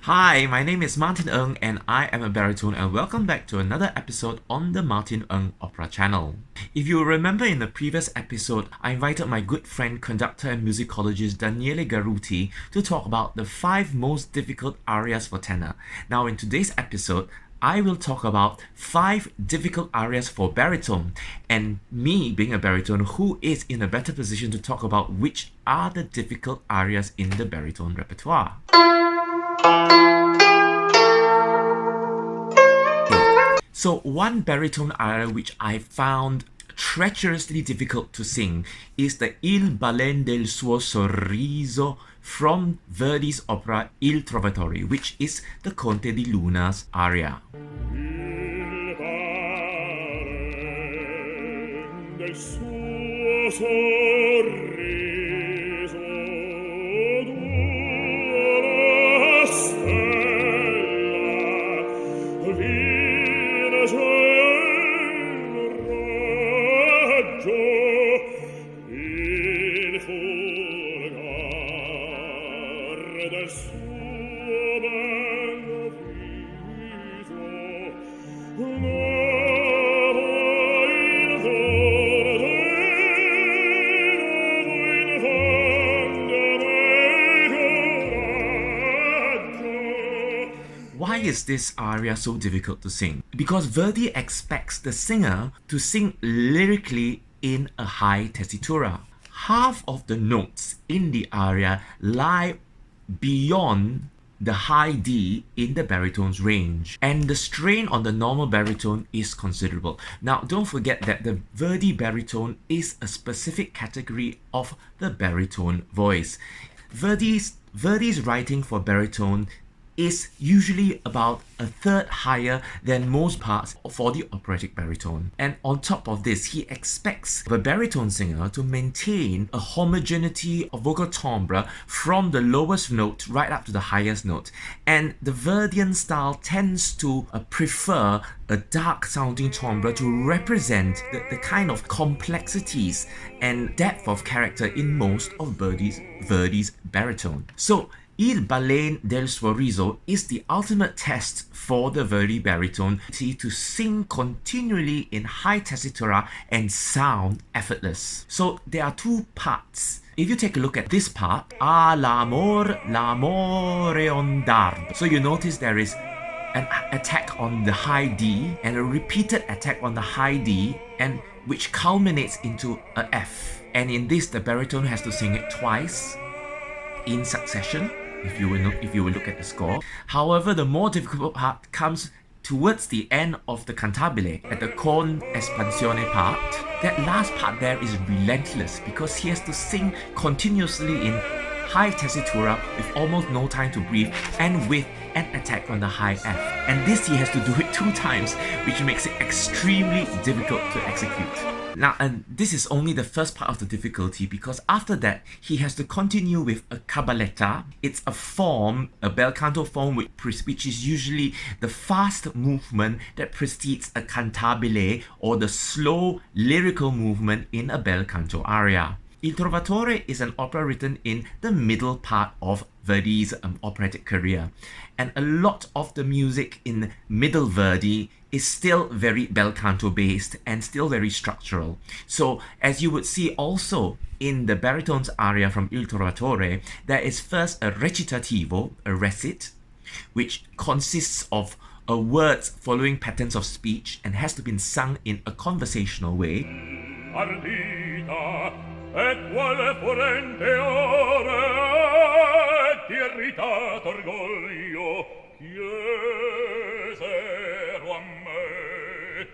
Hi, my name is Martin Ng and I am a baritone, and welcome back to another episode on the Martin Ng Opera channel. If you remember in the previous episode, I invited my good friend, conductor and musicologist Daniele Garuti to talk about the 5 most difficult arias for tenor. Now in today's episode, I will talk about 5 difficult arias for baritone, and me being a baritone, who is in a better position to talk about which are the difficult arias in the baritone repertoire. So one baritone aria which I found treacherously difficult to sing is the Il balen del suo sorriso from Verdi's opera Il Trovatori, which is the Conte di Luna's aria. Il balen del suo sorriso d'una stella vince il raggio il fulgar del suo bel viso. Why is this aria so difficult to sing? Because Verdi expects the singer to sing lyrically in a high tessitura. Half of the notes in the aria lie beyond the high D in the baritone's range, and the strain on the normal baritone is considerable. Now don't forget that the Verdi baritone is a specific category of the baritone voice. Verdi's writing for baritone is usually about a third higher than most parts for the operatic baritone. And on top of this, he expects the baritone singer to maintain a homogeneity of vocal timbre from the lowest note right up to the highest note. And the Verdian style tends to prefer a dark sounding timbre to represent the kind of complexities and depth of character in most of Verdi's baritone. So Il balen del suo riso is the ultimate test for the Verdi baritone to sing continually in high tessitura and sound effortless. So there are 2 parts. If you take a look at this part, l'amore ondar. So you notice there is an attack on the high D and a repeated attack on the high D, and which culminates into a F. And in this, the baritone has to sing it twice in succession, if you will look at the score. However, the more difficult part comes towards the end of the cantabile, at the con espansione part. That last part there is relentless because he has to sing continuously in high tessitura with almost no time to breathe and with an attack on the high F. And this he has to do it 2 times, which makes it extremely difficult to execute. Now, and this is only the first part of the difficulty, because after that, he has to continue with a cabaletta. It's a form, a bel canto form, which is usually the fast movement that precedes a cantabile, or the slow lyrical movement in a bel canto aria. Il Trovatore is an opera written in the middle part of Verdi's operatic career, and a lot of the music in middle Verdi is still very bel canto based and still very structural. So as you would see also in the baritone's aria from Il Trovatore, there is first a recitativo, a recit, which consists of words following patterns of speech and has to be sung in a conversational way. Ardita et quale furente ore et irritato orgoglio chiesero a me.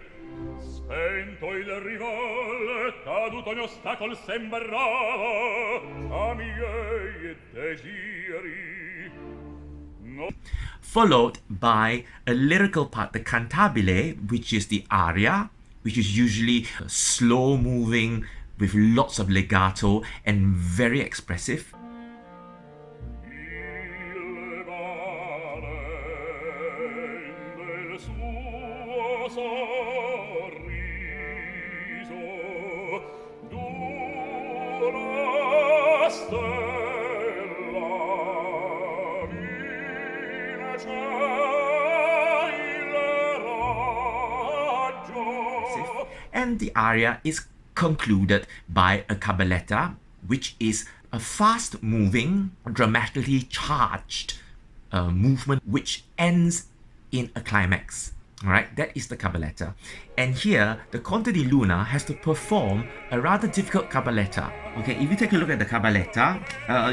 Spento il rival, caduto ogni ostacolo sembrava a miei desiri. No. Followed by a lyrical part, the cantabile, which is the aria, which is usually slow moving with lots of legato and very expressive. Il balen del suo sorriso d'una stella and the aria is concluded by a cabaletta, which is a fast-moving, dramatically charged movement which ends in a climax. Alright, that is the cabaletta. And here, the Conte di Luna has to perform a rather difficult cabaletta. Okay, if you take a look at the cabaletta,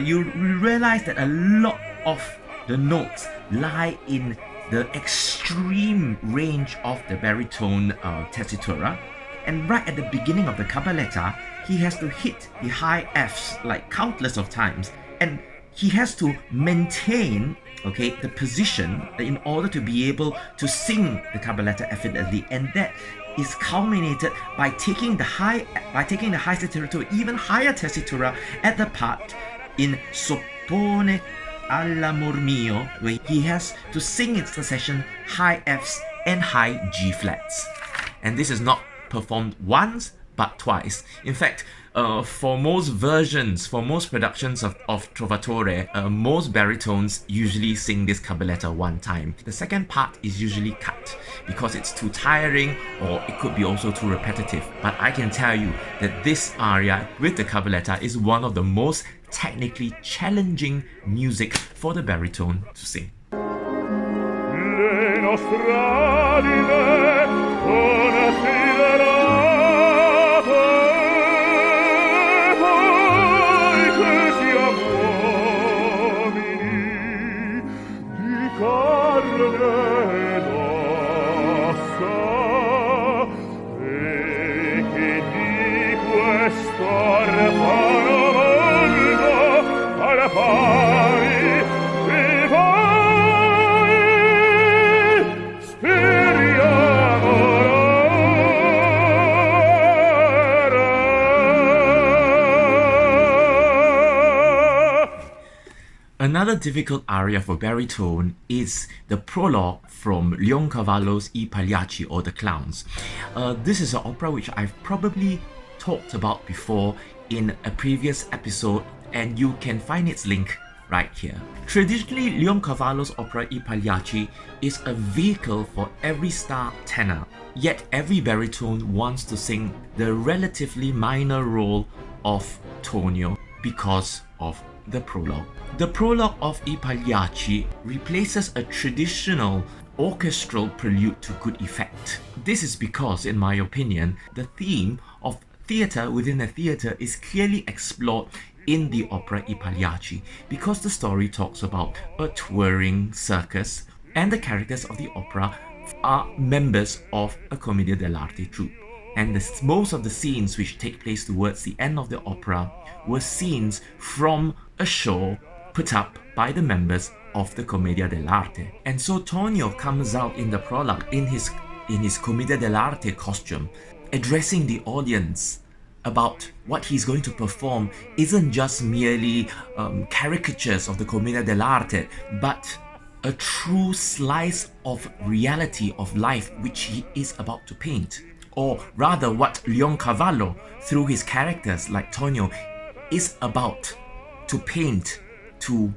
you realize that a lot of the notes lie in the extreme range of the baritone tessitura. And right at the beginning of the cabaletta, he has to hit the high Fs like countless of times. And he has to maintain the position in order to be able to sing the cabaletta effortlessly, and that is culminated by taking the high tessitura to even higher tessitura at the part in Soppone all'amor mio, where he has to sing in succession high Fs and high G flats. And this is not performed once but twice. In fact, for most versions, for most productions of trovatore, most baritones usually sing this cabaletta one time. The second part is usually cut because it's too tiring, or it could be also too repetitive. But I can tell you that this aria with the cabaletta is one of the most technically challenging music for the baritone to sing. Le nostre anime considerate, poi che siamo uomini di carne ed ossa, e che di questo arcano mondo alla pari Another difficult aria for baritone is the prologue from Leoncavallo's Ippolitachi, or The Clowns. This is an opera which I've probably talked about before in a previous episode, and you can find its link right here. Traditionally, Leoncavallo's opera Ippolitachi is a vehicle for every star tenor, yet every baritone wants to sing the relatively minor role of Tonio because of the prologue. The prologue of Ippolitachi replaces a traditional orchestral prelude to good effect. This is because, in my opinion, the theme of theatre within a theatre is clearly explored in the opera Ippolitachi, because the story talks about a touring circus and the characters of the opera are members of a commedia dell'arte troupe. And most of the scenes which take place towards the end of the opera were scenes from a show put up by the members of the commedia dell'arte. And so Tonio comes out in the prologue in his commedia dell'arte costume, addressing the audience about what he's going to perform isn't just merely caricatures of the commedia dell'arte, but a true slice of reality of life which he is about to paint. Or rather, what Leoncavallo, through his characters like Tonio, is about to paint to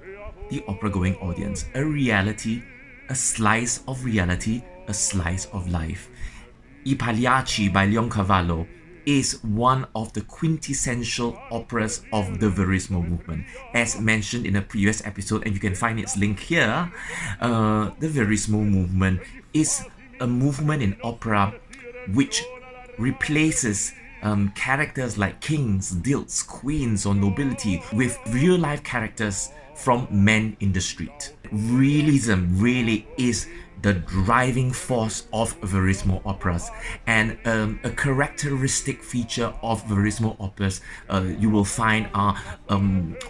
the opera-going audience. A reality, a slice of reality, a slice of life. Ippolitachi by Leoncavallo is one of the quintessential operas of the Verismo movement. As mentioned in a previous episode, and you can find its link here, the Verismo movement is a movement in opera which replaces characters like kings, dukes, queens, or nobility with real-life characters from men in the street. Realism really is the driving force of Verismo operas, and a characteristic feature of Verismo operas you will find are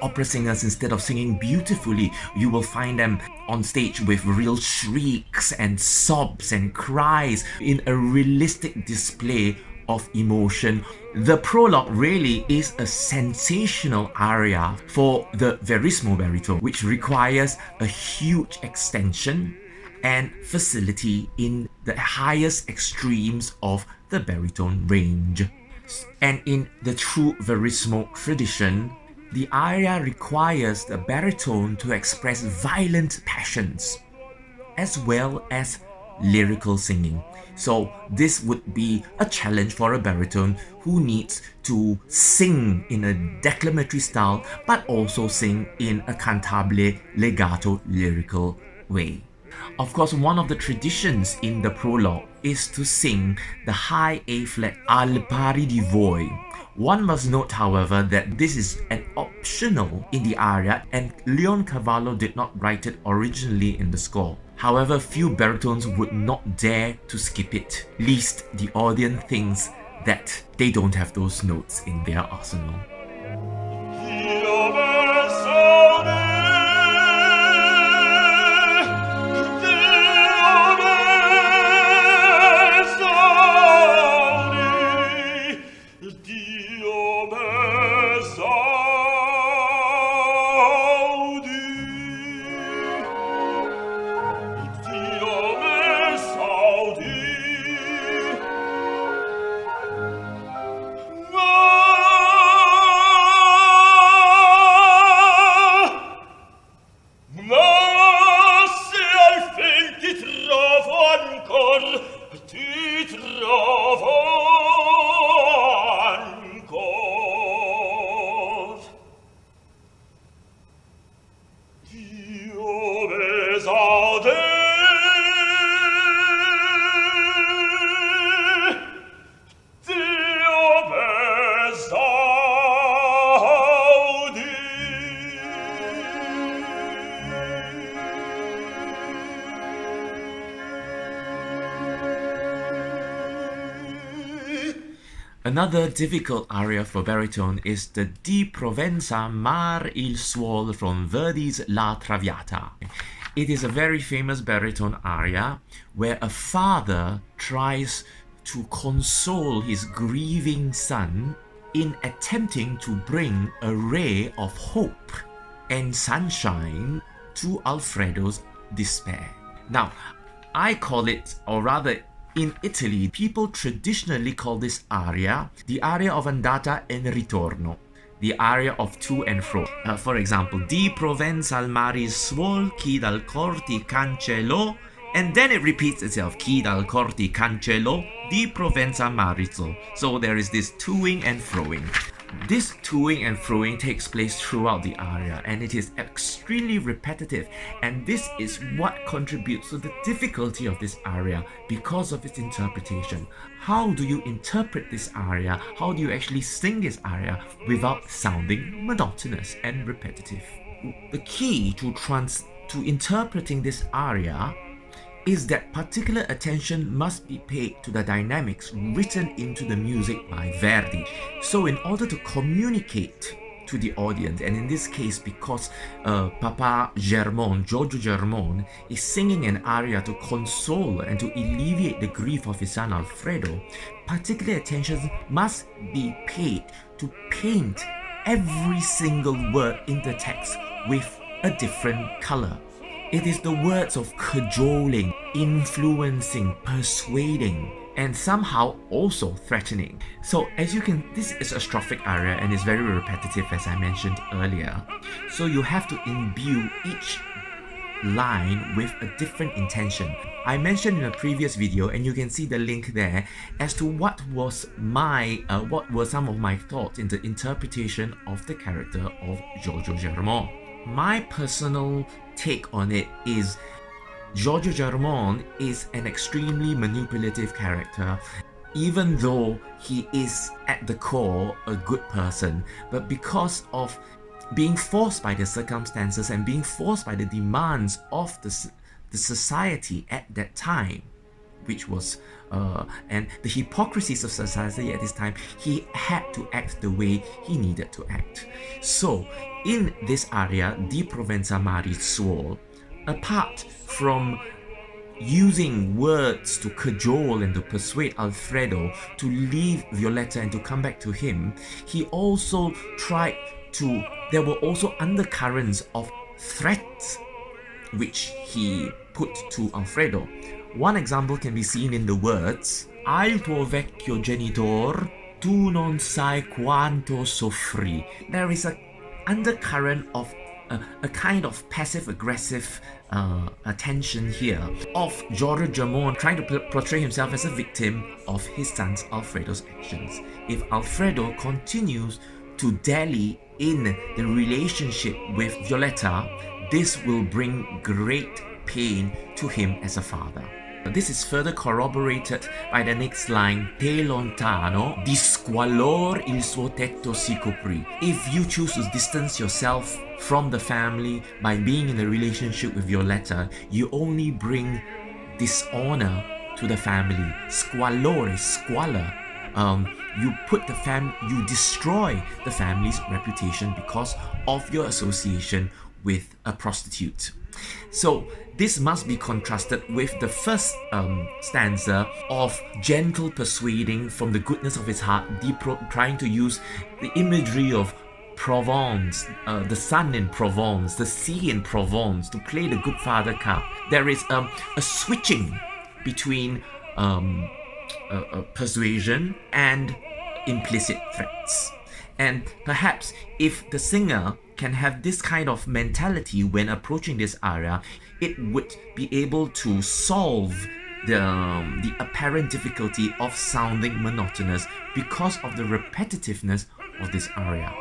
opera singers, instead of singing beautifully, you will find them on stage with real shrieks and sobs and cries in a realistic display of emotion. The prologue really is a sensational aria for the Verismo baritone, which requires a huge extension and facility in the highest extremes of the baritone range. And in the true Verismo tradition, the aria requires the baritone to express violent passions, as well as lyrical singing. So this would be a challenge for a baritone who needs to sing in a declamatory style but also sing in a cantabile legato lyrical way. Of course, one of the traditions in the prologue is to sing the high A flat al pari di voi. One must note, however, that this is an optional in the aria and Leoncavallo did not write it originally in the score. However, few baritones would not dare to skip it, lest the audience thinks that they don't have those notes in their arsenal. Another difficult aria for baritone is the Di Provenza Mar il Suol from Verdi's La Traviata. It is a very famous baritone aria where a father tries to console his grieving son in attempting to bring a ray of hope and sunshine to Alfredo's despair. Now, I call it, or rather in Italy, people traditionally call this aria the aria of andata e ritorno, the aria of to and fro. For example, Di Provenza al mare suol, chi dal corti cancellò, and then it repeats itself, chi dal corti cancellò, di Provenza marizzo. So there is this toing and froing. This toing and froing takes place throughout the aria and it is extremely repetitive, and this is what contributes to the difficulty of this aria because of its interpretation. How do you interpret this aria? How do you actually sing this aria without sounding monotonous and repetitive? The key to interpreting this aria is that particular attention must be paid to the dynamics written into the music by Verdi. So in order to communicate to the audience, and in this case because Papa Germone, Giorgio Germone, is singing an aria to console and to alleviate the grief of his son Alfredo, particular attention must be paid to paint every single word in the text with a different color. It is the words of cajoling, influencing, persuading, and somehow also threatening. So as you can, this is a strophic aria and is very repetitive as I mentioned earlier. So you have to imbue each line with a different intention. I mentioned in a previous video, and you can see the link there, as to what were some of my thoughts in the interpretation of the character of Giorgio Germone. My personal take on it is Giorgio Germone is an extremely manipulative character, even though he is at the core a good person, but because of being forced by the circumstances and being forced by the demands of the society at that time, which was and the hypocrisies of society at this time, he had to act the way he needed to act. So in this aria, Di Provenza Mari Suol, apart from using words to cajole and to persuade Alfredo to leave Violetta and to come back to him, he also tried to, there were also undercurrents of threats which he put to Alfredo. One example can be seen in the words Al tuo vecchio genitor tu non sai quanto soffrì. There is an undercurrent of a kind of passive-aggressive attention here of Giorgio trying to portray himself as a victim of his son Alfredo's actions. If Alfredo continues to dally in the relationship with Violetta, this will bring great pain to him as a father. This is further corroborated by the next line, Te lontano, di squallor il suo tetto si coprì. If you choose to distance yourself from the family by being in a relationship with Violetta, you only bring dishonor to the family. Squallor is squalor. You destroy the family's reputation because of your association with a prostitute. So this must be contrasted with the first stanza of gentle persuading from the goodness of his heart, trying to use the imagery of Provence, the sun in Provence, the sea in Provence, to play the good father card. There is a switching between persuasion and implicit threats. And perhaps if the singer can have this kind of mentality when approaching this aria, it would be able to solve the apparent difficulty of sounding monotonous because of the repetitiveness of this aria.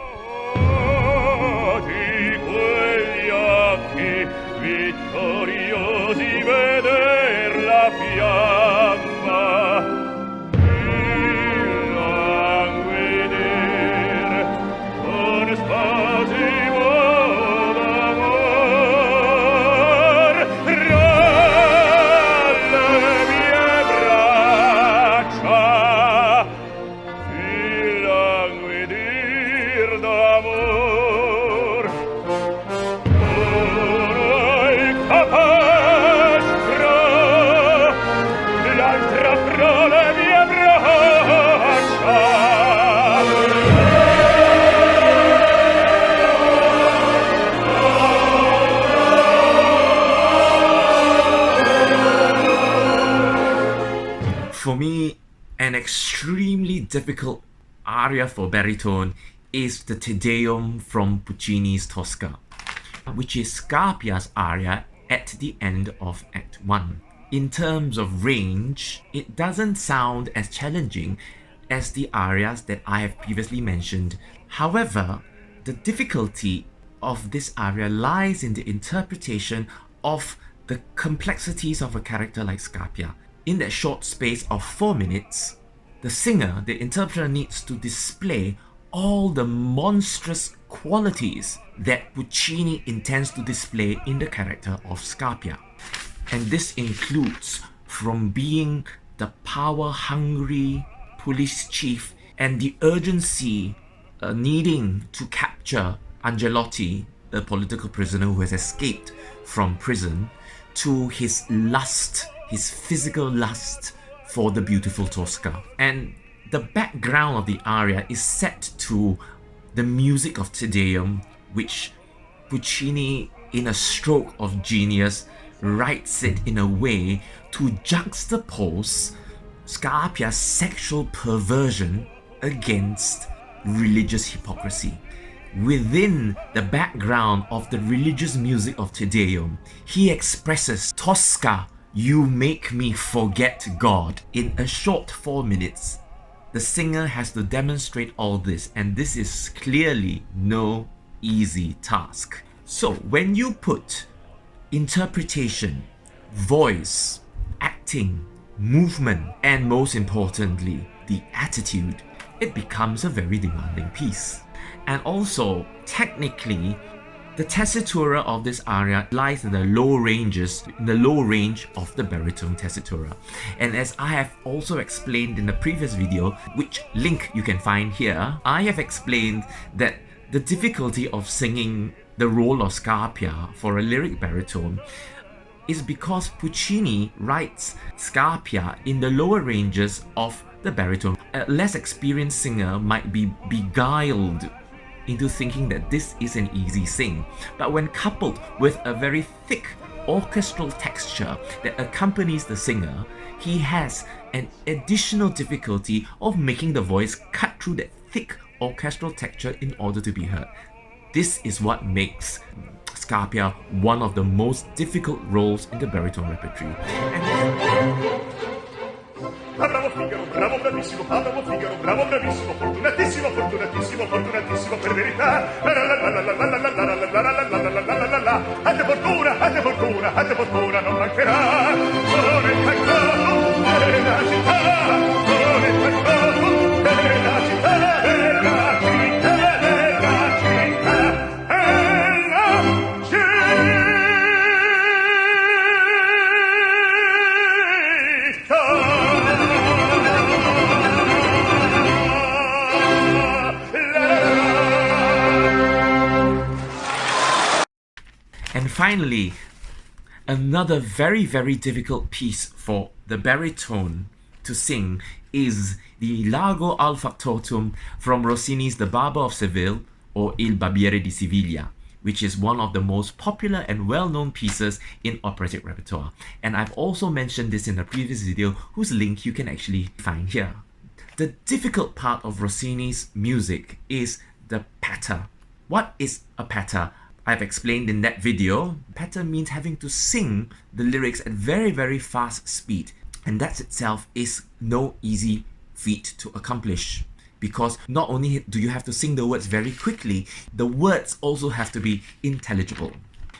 For me, an extremely difficult aria for baritone is the Te Deum from Puccini's Tosca, which is Scarpia's aria at the end of Act 1. In terms of range, it doesn't sound as challenging as the arias that I have previously mentioned. However, the difficulty of this aria lies in the interpretation of the complexities of a character like Scarpia. In that short space of 4 minutes, the singer, the interpreter, needs to display all the monstrous qualities that Puccini intends to display in the character of Scarpia. And this includes from being the power-hungry police chief and the urgency needing to capture Angelotti, the political prisoner who has escaped from prison, to his lust, his physical lust for the beautiful Tosca. And the background of the aria is set to the music of Te Deum, which Puccini, in a stroke of genius, writes it in a way to juxtapose Scarpia's sexual perversion against religious hypocrisy. Within the background of the religious music of Te Deum, he expresses, Tosca, you make me forget God. In a short 4 minutes, the singer has to demonstrate all this, and this is clearly no easy task. So when you put interpretation, voice, acting, movement, and most importantly, the attitude, it becomes a very demanding piece. And also, technically, the tessitura of this aria lies in the low range of the baritone tessitura. And as I have also explained in the previous video, which link you can find here, I have explained that the difficulty of singing the role of Scarpia for a lyric baritone is because Puccini writes Scarpia in the lower ranges of the baritone. A less experienced singer might be beguiled into thinking that this is an easy sing. But when coupled with a very thick orchestral texture that accompanies the singer, he has an additional difficulty of making the voice cut through that thick orchestral texture in order to be heard. This is what makes Scapia one of the most difficult roles in the baritone repertoire. Bravo Figaro, bravo bravissimo, bravo Figaro, bravo bravissimo, fortunatissimo, fortunatissimo, fortunatissimo per verità. Ate fortuna, non mancherà. Sono il cantato della città, sono il cantato della città, della città, della città, della città. And finally, another very, very difficult piece for the baritone to sing is the Largo al Factotum from Rossini's The Barber of Seville or Il Barbiere di Siviglia, which is one of the most popular and well-known pieces in operatic repertoire. And I've also mentioned this in a previous video whose link you can actually find here. The difficult part of Rossini's music is the patter. What is a patter? I've explained in that video. Patter means having to sing the lyrics at very, very fast speed. And that itself is no easy feat to accomplish. Because not only do you have to sing the words very quickly, the words also have to be intelligible.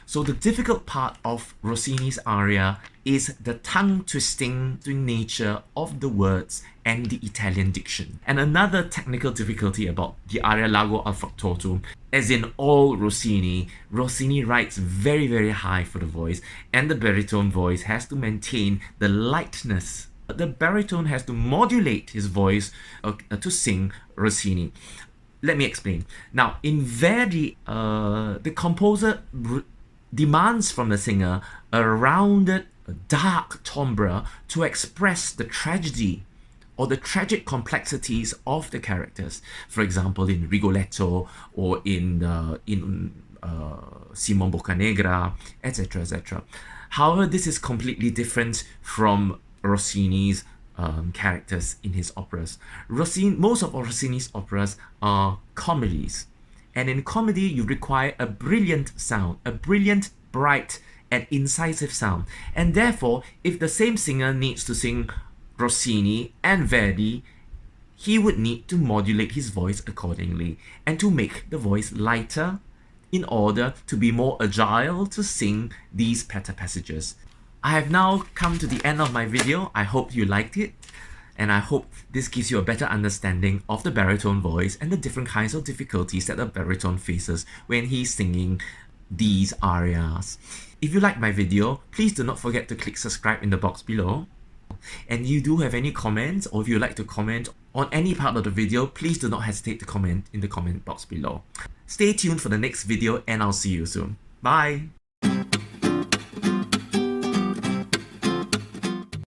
So the difficult part of Rossini's aria is the tongue-twisting nature of the words and the Italian diction. And another technical difficulty about the aria Largo al Factotum, as in all Rossini, Rossini writes very, very high for the voice, and the baritone voice has to maintain the lightness. The baritone has to modulate his voice to sing Rossini. Let me explain. Now, in Verdi, the composer demands from the singer a rounded, dark timbre to express the tragedy or the tragic complexities of the characters. For example, in Rigoletto or in Simon Boccanegra, etc., etc. However, this is completely different from Rossini's characters in his operas. Most of Rossini's operas are comedies. And in comedy, you require a brilliant sound, a brilliant, bright, and incisive sound. And therefore, if the same singer needs to sing Rossini and Verdi, he would need to modulate his voice accordingly and to make the voice lighter in order to be more agile to sing these patter passages. I have now come to the end of my video. I hope you liked it. And I hope this gives you a better understanding of the baritone voice and the different kinds of difficulties that the baritone faces when he's singing these arias. If you like my video, please do not forget to click subscribe in the box below. And you do have any comments, or if you'd like to comment on any part of the video, please do not hesitate to comment in the comment box below. Stay tuned for the next video and I'll see you soon. Bye!